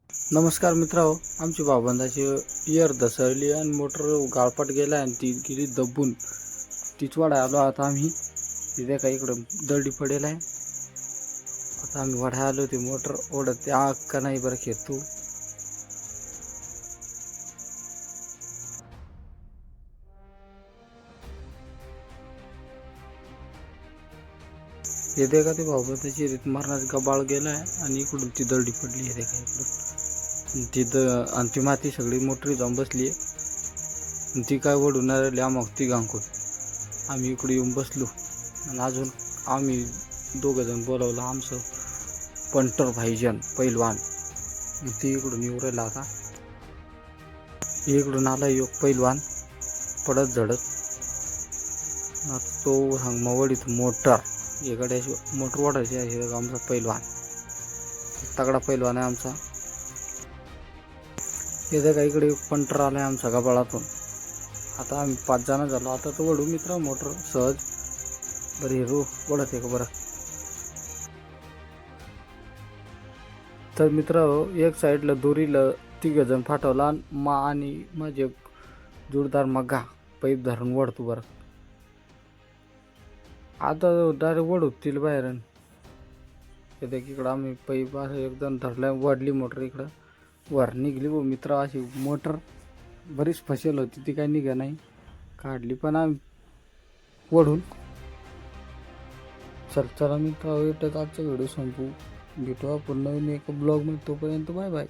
नमस्कार मित्रांनो, आमची भावबंदाची इयर दसरली आणि मोटर गाळपाट गेला आणि ती गेली दबून. तीच वाढा आलो आता आम्ही. तिथे काही इकडं दरडी पडेल आहे. आता आम्ही वाढा आलो, ती मोटर ओढत त्या का नाही बरं खेळतो. येते का ते भावबंदाची रीत मारण्यास गबाळ गेला आहे आणि इकडून ती दरडी पडली आहे का इकडून. तिथं आणि ती माती सगळी मोटरी जाऊन बसली आहे. ती काय ओढून राहिली आम्हाला ती गांकून. आम्ही इकडे येऊन बसलो आणि अजून आम्ही दोघंजण बोलावलं. आमचं पंटर भाईजान पैलवान ती इकडून येऊ राहिला. आता इकडून आला एक पैलवान पडत झडत. तो सांगमावडीत मोटर इकडे मोटर वाढायची आहे. आमचा पैलवान तगडा पैलवान आहे आमचा. इथे का इकडे पंटर आलाय आमचा गबाळातून. आता आम्ही 5 जण झालो. आता तो वडू मित्र मोटर सहज बरं हिरो वडत आहे का बरं. तर मित्र एक साईडला दोरीला 3 जण फाटवला आणि माझे जोरदार मगा पाईप धरून वडतो बरं. आता डायरेक्ट वडवतील बाहेर. येते इकडं आम्ही पाईप असं एकदम धरल्या वाढली मोटर इकडं वर निघली. व मित्र अशी मोटर बरीच फसेल होती, ती काही निघा नाही काढली पण आम्ही वढून. चला मित्र, आजचा व्हिडिओ संपू. भेटू आपण नवीन एका ब्लॉगमध्ये. तोपर्यंत बाय बाय.